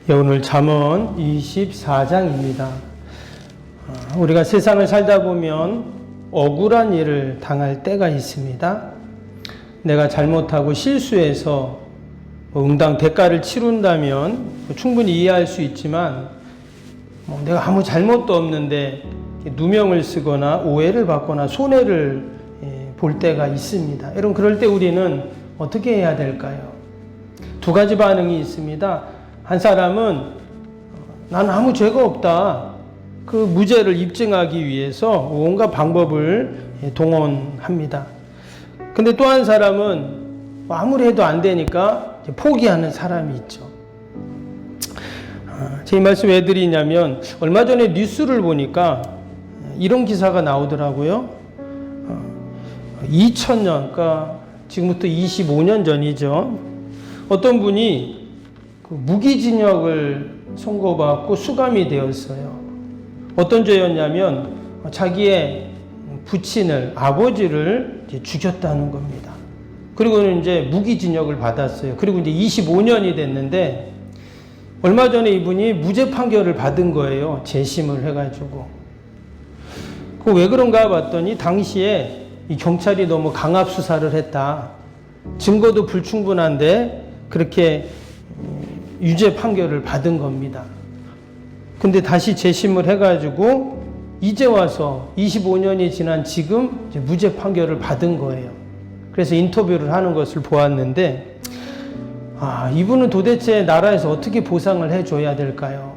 오늘 잠언 24장입니다. 우리가 세상을 살다 보면 억울한 일을 당할 때가 있습니다. 내가 잘못하고 실수해서 응당 대가를 치른다면 충분히 이해할 수 있지만 내가 아무 잘못도 없는데 누명을 쓰거나 오해를 받거나 손해를 볼 때가 있습니다. 여러분, 그럴 때 우리는 어떻게 해야 될까요? 두 가지 반응이 있습니다. 한 사람은 나는 아무 죄가 없다, 그 무죄를 입증하기 위해서 온갖 방법을 동원합니다. 근데 또 한 사람은 아무리 해도 안 되니까 포기하는 사람이 있죠. 제 말씀 왜 드리냐면, 얼마 전에 뉴스를 보니까 이런 기사가 나오더라고요. 2000년, 그러니까 지금부터 25년 전이죠. 어떤 분이 무기징역을 선고받고 수감이 되었어요. 어떤 죄였냐면 자기의 부친을, 아버지를 죽였다는 겁니다. 그리고는 이제 무기징역을 받았어요. 그리고 이제 25년이 됐는데 얼마 전에 이분이 무죄 판결을 받은 거예요. 재심을 해가지고. 왜 그런가 봤더니 당시에 이 경찰이 너무 강압 수사를 했다, 증거도 불충분한데 그렇게 유죄 판결을 받은 겁니다. 근데 다시 재심을 해가지고 이제 와서 25년이 지난 지금 이제 무죄 판결을 받은 거예요. 그래서 인터뷰를 하는 것을 보았는데, 이분은 도대체 나라에서 어떻게 보상을 해줘야 될까요?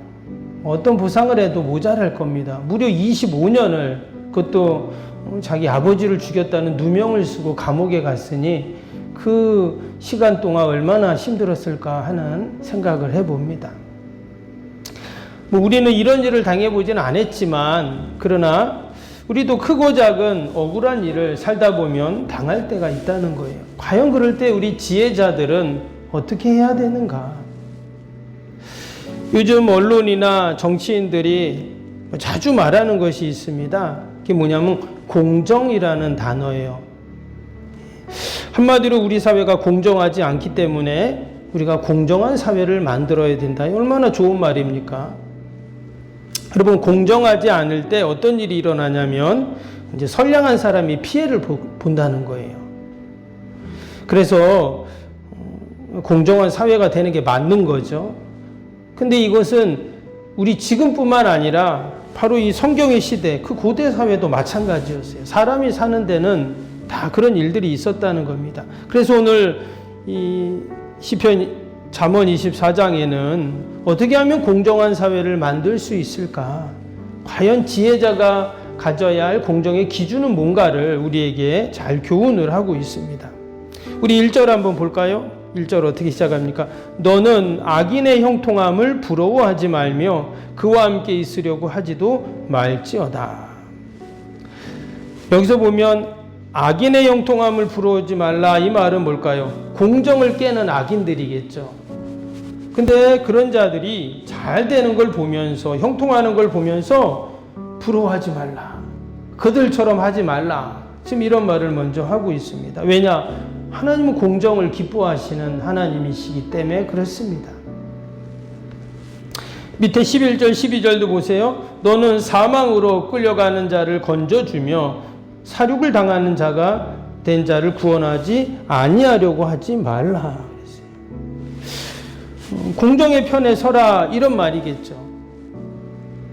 어떤 보상을 해도 모자랄 겁니다. 무려 25년을, 그것도 자기 아버지를 죽였다는 누명을 쓰고 감옥에 갔으니 그 시간 동안 얼마나 힘들었을까 하는 생각을 해봅니다. 우리는 이런 일을 당해보지는 않았지만, 그러나 우리도 크고 작은 억울한 일을 살다 보면 당할 때가 있다는 거예요. 과연 그럴 때 우리 지혜자들은 어떻게 해야 되는가? 요즘 언론이나 정치인들이 자주 말하는 것이 있습니다. 그게 뭐냐면 공정이라는 단어예요. 한마디로 우리 사회가 공정하지 않기 때문에 우리가 공정한 사회를 만들어야 된다. 얼마나 좋은 말입니까? 여러분, 공정하지 않을 때 어떤 일이 일어나냐면 이제 선량한 사람이 피해를 본다는 거예요. 그래서 공정한 사회가 되는 게 맞는 거죠. 근데 이것은 우리 지금뿐만 아니라 바로 이 성경의 시대, 그 고대 사회도 마찬가지였어요. 사람이 사는 데는 다 그런 일들이 있었다는 겁니다. 그래서 오늘 이 시편 잠언 24장에는 어떻게 하면 공정한 사회를 만들 수 있을까? 과연 지혜자가 가져야 할 공정의 기준은 뭔가를 우리에게 잘 교훈을 하고 있습니다. 우리 1절 한번 볼까요? 1절 어떻게 시작합니까? 너는 악인의 형통함을 부러워하지 말며 그와 함께 있으려고 하지도 말지어다. 여기서 보면 악인의 형통함을 부러워하지 말라, 이 말은 뭘까요? 공정을 깨는 악인들이겠죠. 근데 그런 자들이 잘 되는 걸 보면서, 형통하는 걸 보면서 부러워하지 말라, 그들처럼 하지 말라, 지금 이런 말을 먼저 하고 있습니다. 왜냐? 하나님은 공정을 기뻐하시는 하나님이시기 때문에 그렇습니다. 밑에 11절 12절도 보세요. 너는 사망으로 끌려가는 자를 건져주며 사륙을 당하는 자가 된 자를 구원하지 아니하려고 하지 말라. 공정의 편에 서라, 이런 말이겠죠.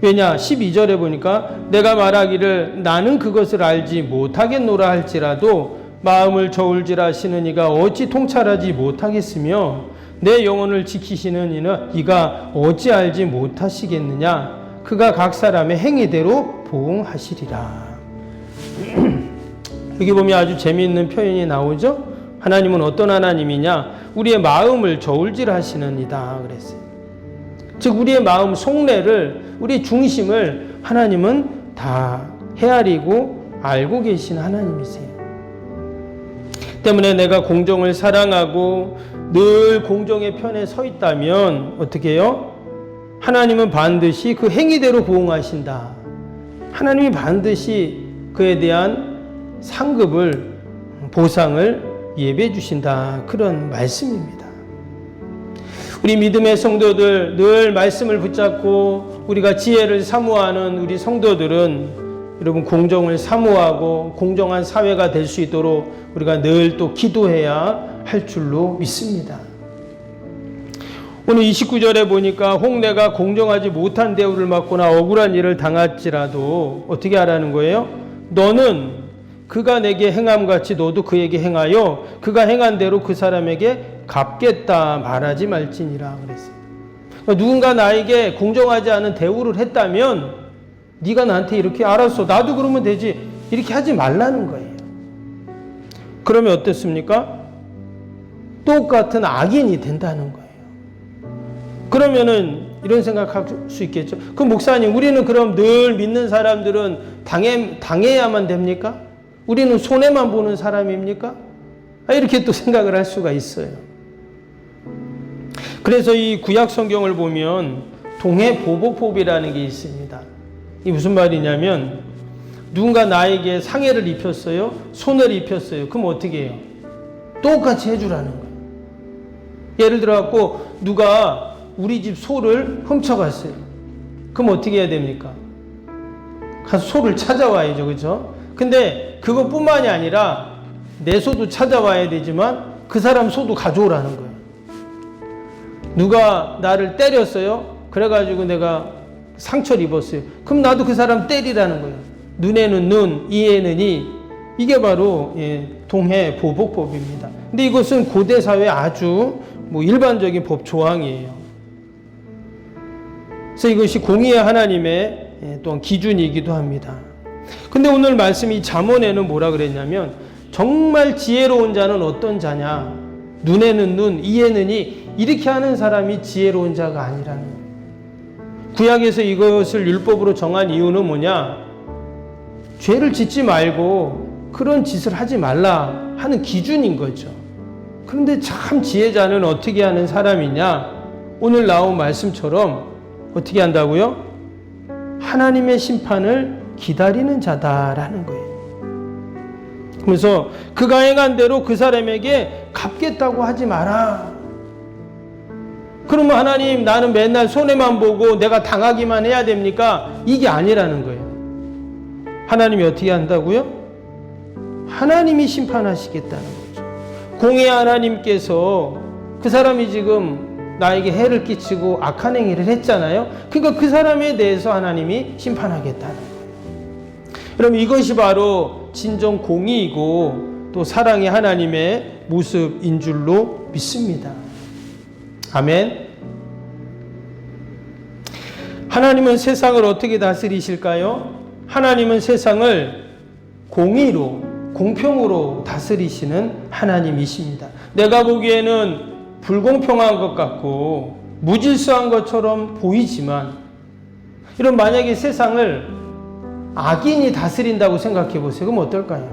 왜냐? 12절에 보니까 내가 말하기를 나는 그것을 알지 못하겠노라 할지라도 마음을 저울질하 시는 이가 어찌 통찰하지 못하겠으며 내 영혼을 지키시는 이는 이가 어찌 알지 못하시겠느냐? 그가 각 사람의 행위대로 보응하시리라. 여기 보면 아주 재미있는 표현이 나오죠. 하나님은 어떤 하나님이냐? 우리의 마음을 저울질하시는 이다 그랬어요. 즉 우리의 마음 속내를, 우리의 중심을 하나님은 다 헤아리고 알고 계신 하나님이세요. 때문에 내가 공정을 사랑하고 늘 공정의 편에 서 있다면 어떻게 해요? 하나님은 반드시 그 행위대로 보응하신다. 하나님이 반드시 그에 대한 상급을, 보상을 예배해 주신다, 그런 말씀입니다. 우리 믿음의 성도들, 늘 말씀을 붙잡고 우리가 지혜를 사모하는 우리 성도들은 여러분 공정을 사모하고 공정한 사회가 될 수 있도록 우리가 늘 또 기도해야 할 줄로 믿습니다. 오늘 29절에 보니까 홍내가 공정하지 못한 대우를 받거나 억울한 일을 당할지라도 어떻게 하라는 거예요? 너는 그가 내게 행함같이 너도 그에게 행하여 그가 행한 대로 그 사람에게 갚겠다 말하지 말지니라 그랬어요. 그러니까 누군가 나에게 공정하지 않은 대우를 했다면 네가 나한테 이렇게 알았어 나도 그러면 되지 이렇게 하지 말라는 거예요. 그러면 어떻습니까? 똑같은 악인이 된다는 거예요. 그러면은 이런 생각할 수 있겠죠. 그 목사님 우리는 그럼 늘 믿는 사람들은 당해야만 됩니까? 우리는 손해만 보는 사람입니까? 이렇게 또 생각을 할 수가 있어요. 그래서 이 구약 성경을 보면 동해보복법이라는 게 있습니다. 이게 무슨 말이냐면 누군가 나에게 상해를 입혔어요. 손해를 입혔어요. 그럼 어떻게 해요? 똑같이 해주라는 거예요. 예를 들어갖고 누가 우리 집 소를 훔쳐갔어요. 그럼 어떻게 해야 됩니까? 가서 소를 찾아와야죠. 그렇죠? 근데 그것뿐만이 아니라 내 소도 찾아와야 되지만 그 사람 소도 가져오라는 거예요. 누가 나를 때렸어요. 그래가지고 내가 상처를 입었어요. 그럼 나도 그 사람 때리라는 거예요. 눈에는 눈, 이에는 이. 이게 바로 동해보복법입니다. 근데 이것은 고대 사회 아주 일반적인 법 조항이에요. 그래서 이것이 공의의 하나님의 또한 기준이기도 합니다. 근데 오늘 말씀이 잠언에는 뭐라 그랬냐면 정말 지혜로운 자는 어떤 자냐? 눈에는 눈, 이에는 이. 이렇게 하는 사람이 지혜로운 자가 아니라는 거예요. 구약에서 이것을 율법으로 정한 이유는 뭐냐? 죄를 짓지 말고 그런 짓을 하지 말라 하는 기준인 거죠. 그런데 참 지혜자는 어떻게 하는 사람이냐? 오늘 나온 말씀처럼 어떻게 한다고요? 하나님의 심판을 기다리는 자다라는 거예요. 그래서 그가 행한 대로 그 사람에게 갚겠다고 하지 마라. 그러면 하나님 나는 맨날 손해만 보고 내가 당하기만 해야 됩니까? 이게 아니라는 거예요. 하나님이 어떻게 한다고요? 하나님이 심판하시겠다는 거죠. 공의 하나님께서 그 사람이 지금 나에게 해를 끼치고 악한 행위를 했잖아요. 그러니까 그 사람에 대해서 하나님이 심판하겠다는 거예요. 그럼 이것이 바로 진정 공의이고 또 사랑의 하나님의 모습인 줄로 믿습니다. 아멘. 하나님은 세상을 어떻게 다스리실까요? 하나님은 세상을 공의로, 공평으로 다스리시는 하나님이십니다. 내가 보기에는 불공평한 것 같고 무질서한 것처럼 보이지만 이런 만약에 세상을 악인이 다스린다고 생각해 보세요. 그럼 어떨까요?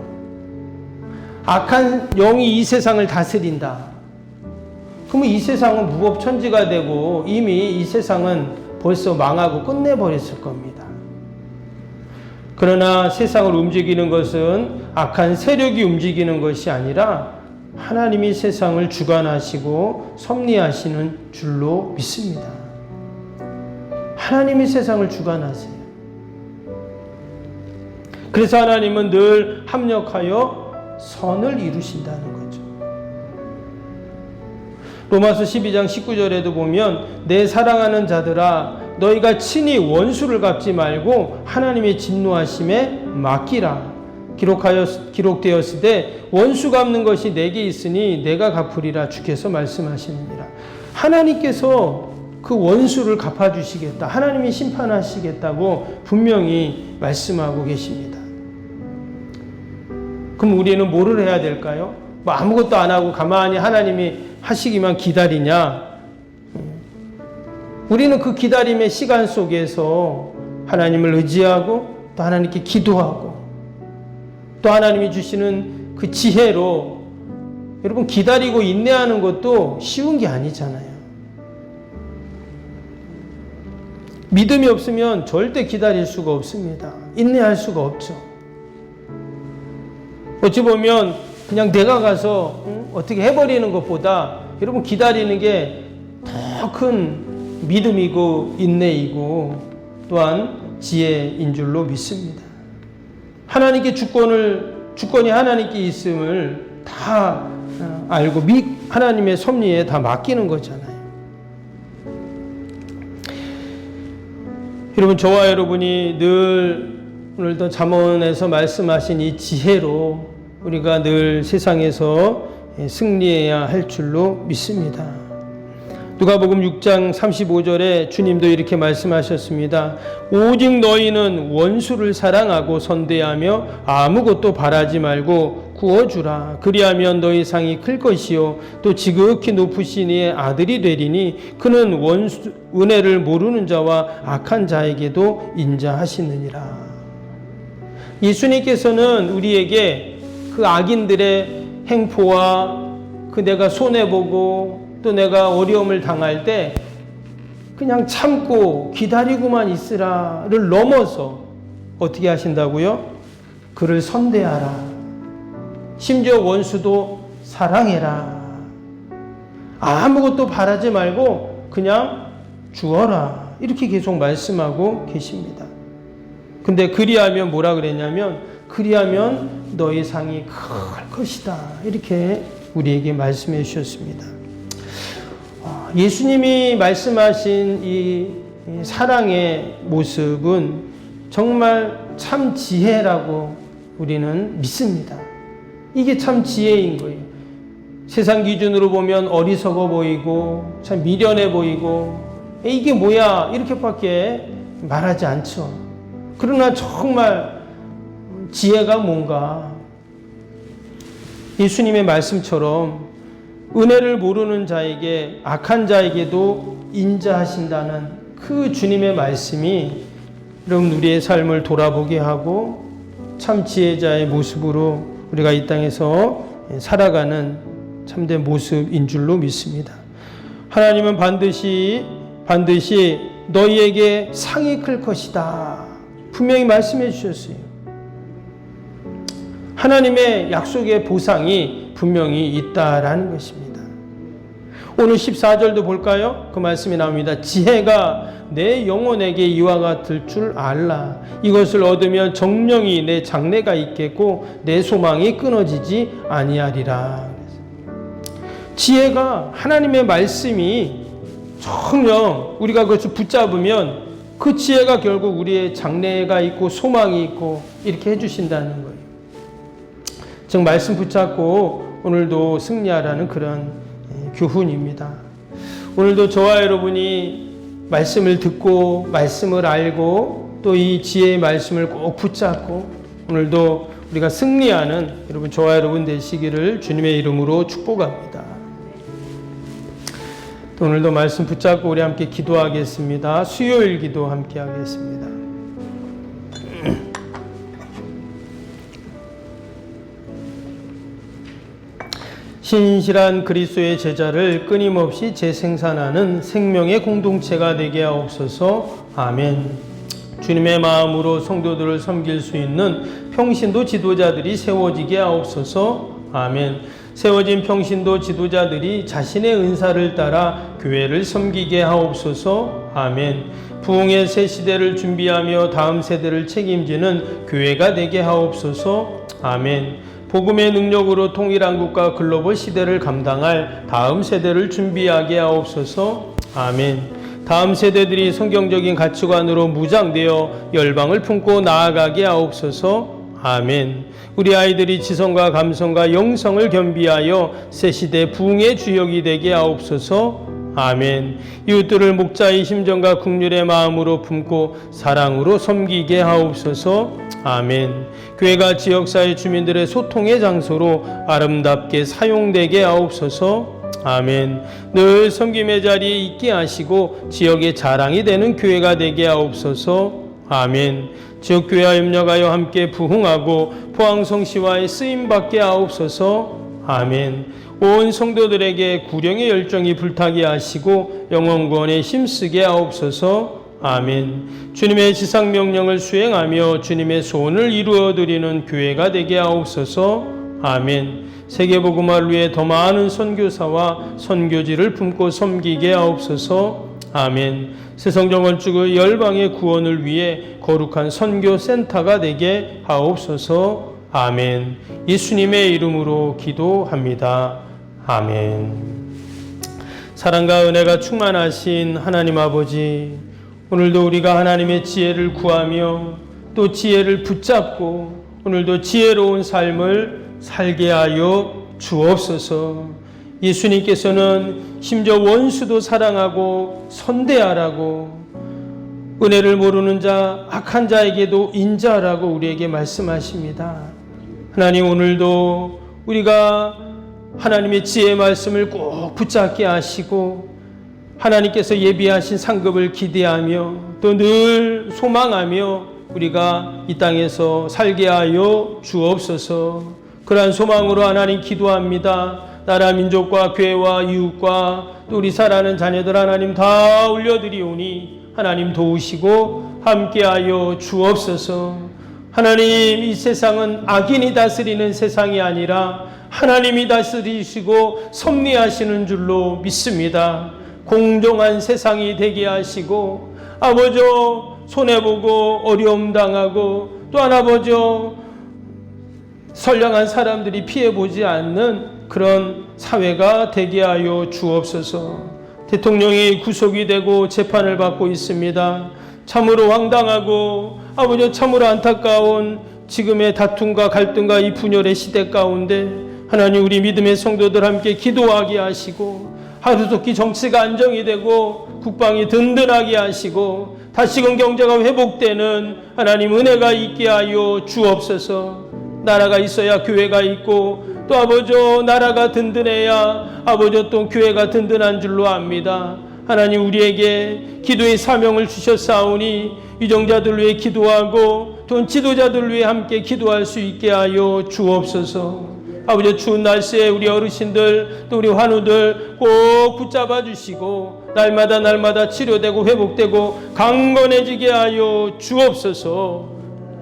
악한 영이 이 세상을 다스린다. 그러면 이 세상은 무법천지가 되고 이미 이 세상은 벌써 망하고 끝내버렸을 겁니다. 그러나 세상을 움직이는 것은 악한 세력이 움직이는 것이 아니라 하나님이 세상을 주관하시고 섭리하시는 줄로 믿습니다. 하나님이 세상을 주관하세요. 그래서 하나님은 늘 합력하여 선을 이루신다는 거죠. 로마서 12장 19절에도 보면 내 사랑하는 자들아 너희가 친히 원수를 갚지 말고 하나님의 진노하심에 맡기라. 기록되었으되 원수 갚는 것이 내게 있으니 내가 갚으리라 주께서 말씀하시느니라. 하나님께서 그 원수를 갚아주시겠다. 하나님이 심판하시겠다고 분명히 말씀하고 계십니다. 그럼 우리는 뭐를 해야 될까요? 아무것도 안 하고 가만히 하나님이 하시기만 기다리냐? 우리는 그 기다림의 시간 속에서 하나님을 의지하고 또 하나님께 기도하고 또 하나님이 주시는 그 지혜로 여러분 기다리고 인내하는 것도 쉬운 게 아니잖아요. 믿음이 없으면 절대 기다릴 수가 없습니다. 인내할 수가 없죠. 어찌 보면 그냥 내가 가서 어떻게 해버리는 것보다 여러분 기다리는 게 더 더 큰 믿음이고 인내이고 또한 지혜인 줄로 믿습니다. 하나님께 주권이 하나님께 있음을 다 알고 하나님의 섭리에 다 맡기는 거잖아요. 여러분, 저와 여러분이 늘 오늘도 잠언에서 말씀하신 이 지혜로 우리가 늘 세상에서 승리해야 할 줄로 믿습니다. 누가복음 6장 35절에 주님도 이렇게 말씀하셨습니다. 오직 너희는 원수를 사랑하고 선대하며 아무것도 바라지 말고 구워주라. 그리하면 너희 상이 클 것이요 또 지극히 높으신 이의 아들이 되리니 그는 은혜를 모르는 자와 악한 자에게도 인자하시느니라. 예수님께서는 우리에게 그 악인들의 행포와 그 내가 손해보고 또 내가 어려움을 당할 때 그냥 참고 기다리고만 있으라를 넘어서 어떻게 하신다고요? 그를 선대하라. 심지어 원수도 사랑해라. 아무것도 바라지 말고 그냥 주어라. 이렇게 계속 말씀하고 계십니다. 근데 그리하면 뭐라 그랬냐면 그리하면 너희 상이 클 것이다. 이렇게 우리에게 말씀해 주셨습니다. 예수님이 말씀하신 이 사랑의 모습은 정말 참 지혜라고 우리는 믿습니다. 이게 참 지혜인 거예요. 세상 기준으로 보면 어리석어 보이고 참 미련해 보이고 이게 뭐야 이렇게밖에 말하지 않죠. 그러나 정말 지혜가 뭔가 예수님의 말씀처럼 은혜를 모르는 자에게 악한 자에게도 인자하신다는 그 주님의 말씀이 여러분 우리의 삶을 돌아보게 하고 참 지혜자의 모습으로 우리가 이 땅에서 살아가는 참된 모습인 줄로 믿습니다. 하나님은 반드시 너희에게 상이 클 것이다. 분명히 말씀해 주셨어요. 하나님의 약속의 보상이 분명히 있다라는 것입니다. 오늘 14절도 볼까요? 그 말씀이 나옵니다. 지혜가 내 영혼에게 이와 같을 줄 알라. 이것을 얻으면 정령이 내 장래가 있겠고 내 소망이 끊어지지 아니하리라. 지혜가 하나님의 말씀이 정령 우리가 그것을 붙잡으면 그 지혜가 결국 우리의 장래가 있고 소망이 있고 이렇게 해주신다는 거예요. 즉 말씀 붙잡고 오늘도 승리하라는 그런 교훈입니다. 오늘도 저와 여러분이 말씀을 듣고 말씀을 알고 또 이 지혜의 말씀을 꼭 붙잡고 오늘도 우리가 승리하는 여러분 저와 여러분 되시기를 주님의 이름으로 축복합니다. 또 오늘도 말씀 붙잡고 우리 함께 기도하겠습니다. 수요일 기도 함께 하겠습니다. 신실한 그리스도의 제자를 끊임없이 재생산하는 생명의 공동체가 되게 하옵소서. 아멘. 주님의 마음으로 성도들을 섬길 수 있는 평신도 지도자들이 세워지게 하옵소서. 아멘. 세워진 평신도 지도자들이 자신의 은사를 따라 교회를 섬기게 하옵소서. 아멘. 부흥의 새 시대를 준비하며 다음 세대를 책임지는 교회가 되게 하옵소서. 아멘. 복음의 능력으로 통일한국과 글로벌 시대를 감당할 다음 세대를 준비하게 하옵소서. 아멘. 다음 세대들이 성경적인 가치관으로 무장되어 열방을 품고 나아가게 하옵소서. 아멘. 우리 아이들이 지성과 감성과 영성을 겸비하여 새 시대 부흥의 주역이 되게 하옵소서. 아멘. 이웃들을 목자의 심정과 긍휼의 마음으로 품고 사랑으로 섬기게 하옵소서. 아멘. 교회가 지역사회 주민들의 소통의 장소로 아름답게 사용되게 하옵소서. 아멘. 늘 섬김의 자리에 있게 하시고 지역의 자랑이 되는 교회가 되게 하옵소서. 아멘. 지역교회와 협력하여 함께 부흥하고 포항성시와의 쓰임받게 하옵소서. 아멘. 온 성도들에게 구령의 열정이 불타게 하시고 영원권에 힘쓰게 하옵소서. 아멘. 주님의 지상명령을 수행하며 주님의 소원을 이루어드리는 교회가 되게 하옵소서. 아멘. 세계복음화를 위해 더 많은 선교사와 선교지를 품고 섬기게 하옵소서. 아멘. 새성정건축의 열방의 구원을 위해 거룩한 선교센터가 되게 하옵소서. 아멘. 예수님의 이름으로 기도합니다. 아멘. 사랑과 은혜가 충만하신 하나님 아버지, 오늘도 우리가 하나님의 지혜를 구하며 또 지혜를 붙잡고 오늘도 지혜로운 삶을 살게 하여 주옵소서. 예수님께서는 심지어 원수도 사랑하고 선대하라고, 은혜를 모르는 자, 악한 자에게도 인자하라고 우리에게 말씀하십니다. 하나님, 오늘도 우리가 하나님의 지혜의 말씀을 꼭 붙잡게 하시고 하나님께서 예비하신 상급을 기대하며 또 늘 소망하며 우리가 이 땅에서 살게 하여 주옵소서. 그러한 소망으로 하나님 기도합니다. 나라 민족과 교회와 이웃과 또 우리 사랑하는 자녀들 하나님 다 올려드리오니 하나님 도우시고 함께하여 주옵소서. 하나님, 이 세상은 악인이 다스리는 세상이 아니라 하나님이 다스리시고 섭리하시는 줄로 믿습니다. 공정한 세상이 되게 하시고 아버지, 손해보고 어려움 당하고 또한 아버지, 선량한 사람들이 피해보지 않는 그런 사회가 되게 하여 주옵소서. 대통령이 구속이 되고 재판을 받고 있습니다. 참으로 황당하고 아버지, 참으로 안타까운 지금의 다툼과 갈등과 이 분열의 시대 가운데 하나님, 우리 믿음의 성도들 함께 기도하게 하시고 하루속히 정치가 안정이 되고 국방이 든든하게 하시고 다시금 경제가 회복되는 하나님 은혜가 있게 하여 주옵소서. 나라가 있어야 교회가 있고 또 아버지, 나라가 든든해야 아버지 또 교회가 든든한 줄로 압니다. 하나님, 우리에게 기도의 사명을 주셨사오니 유정자들 위해 기도하고 또 지도자들 위해 함께 기도할 수 있게 하여 주옵소서. 아버지, 추운 날씨에 우리 어르신들 또 우리 환우들 꼭 붙잡아 주시고 날마다 치료되고 회복되고 강건해지게 하여 주옵소서.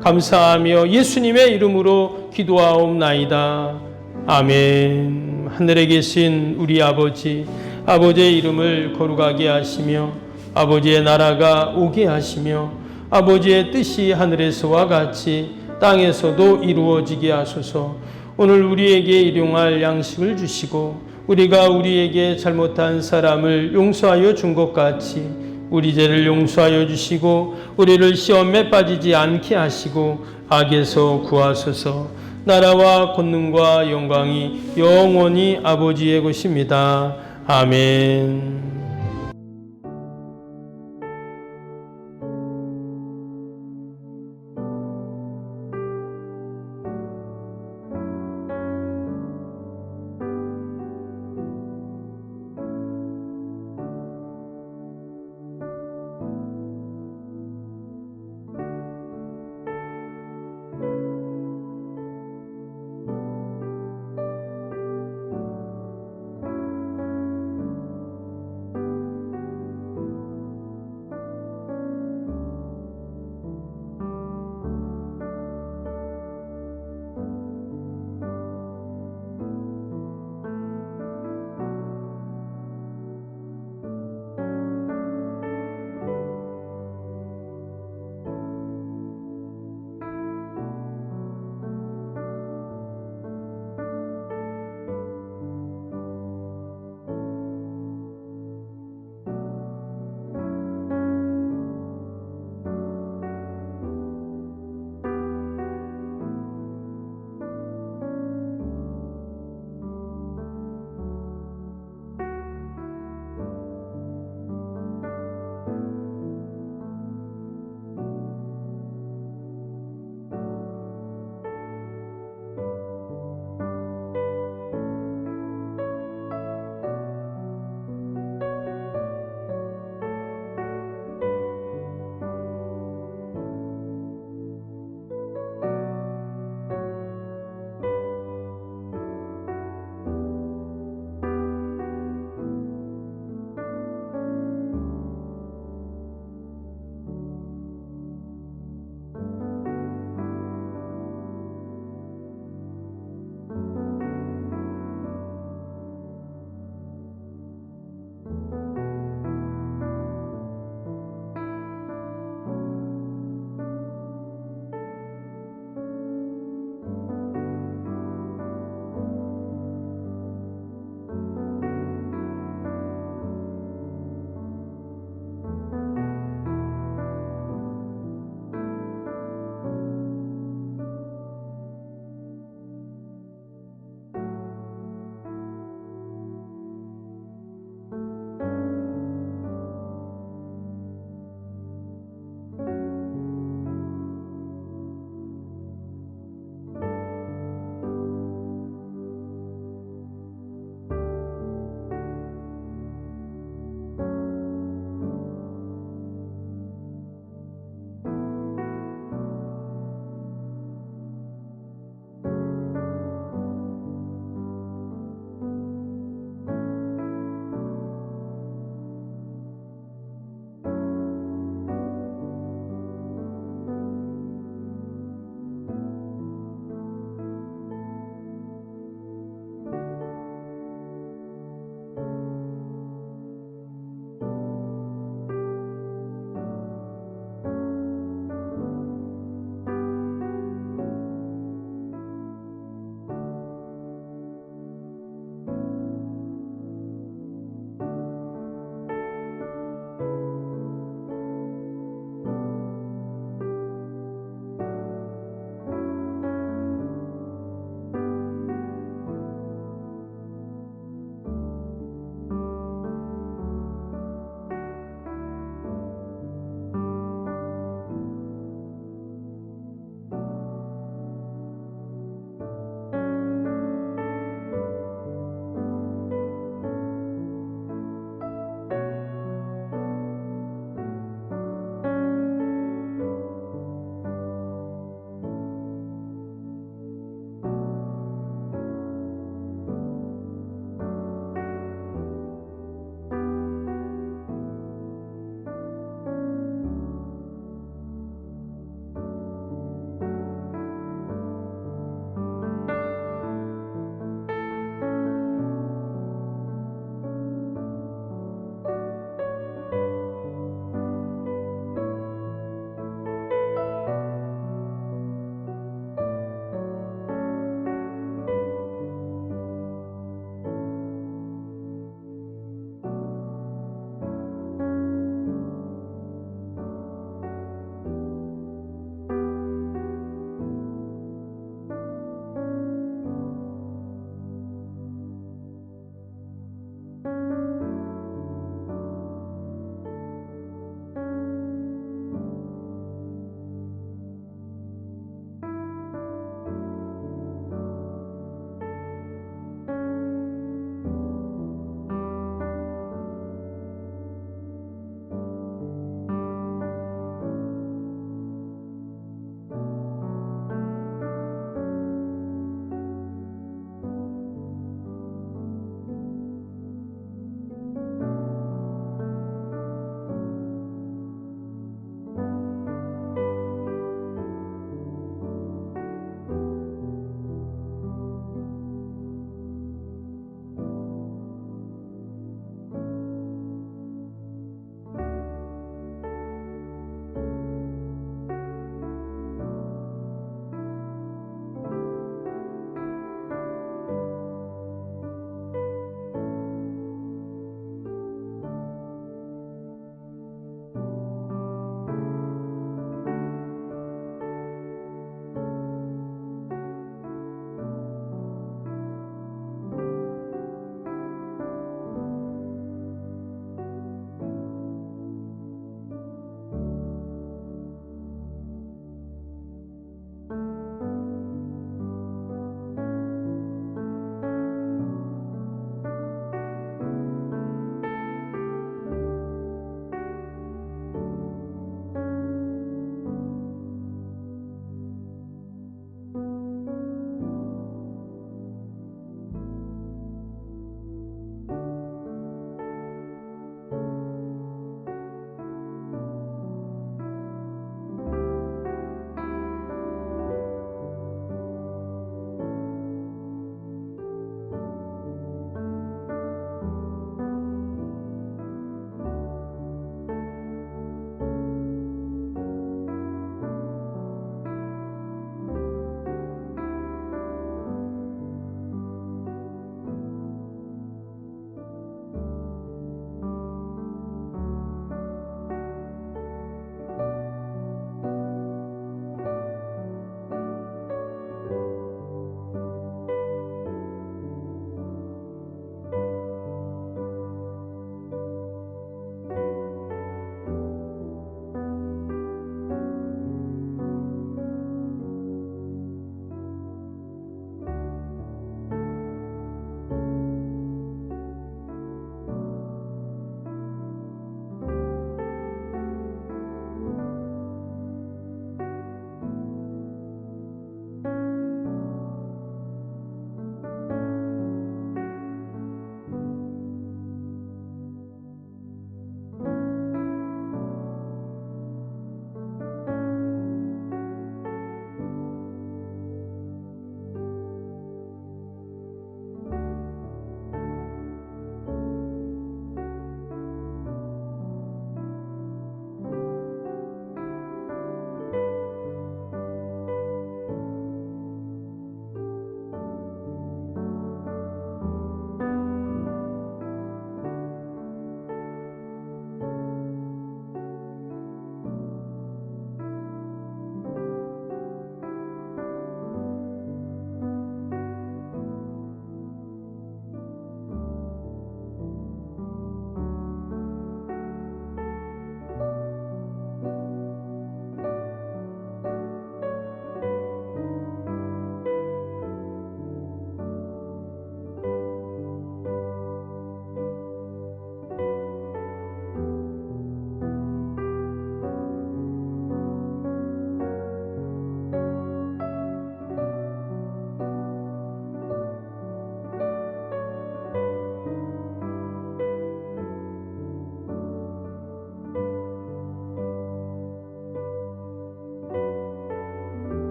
감사하며 예수님의 이름으로 기도하옵나이다. 아멘. 하늘에 계신 우리 아버지, 아버지의 이름을 거룩하게 하시며 아버지의 나라가 오게 하시며 아버지의 뜻이 하늘에서와 같이 땅에서도 이루어지게 하소서. 오늘 우리에게 일용할 양식을 주시고 우리가 우리에게 잘못한 사람을 용서하여 준 것 같이 우리 죄를 용서하여 주시고 우리를 시험에 빠지지 않게 하시고 악에서 구하소서. 나라와 권능과 영광이 영원히 아버지의 것입니다. 아멘.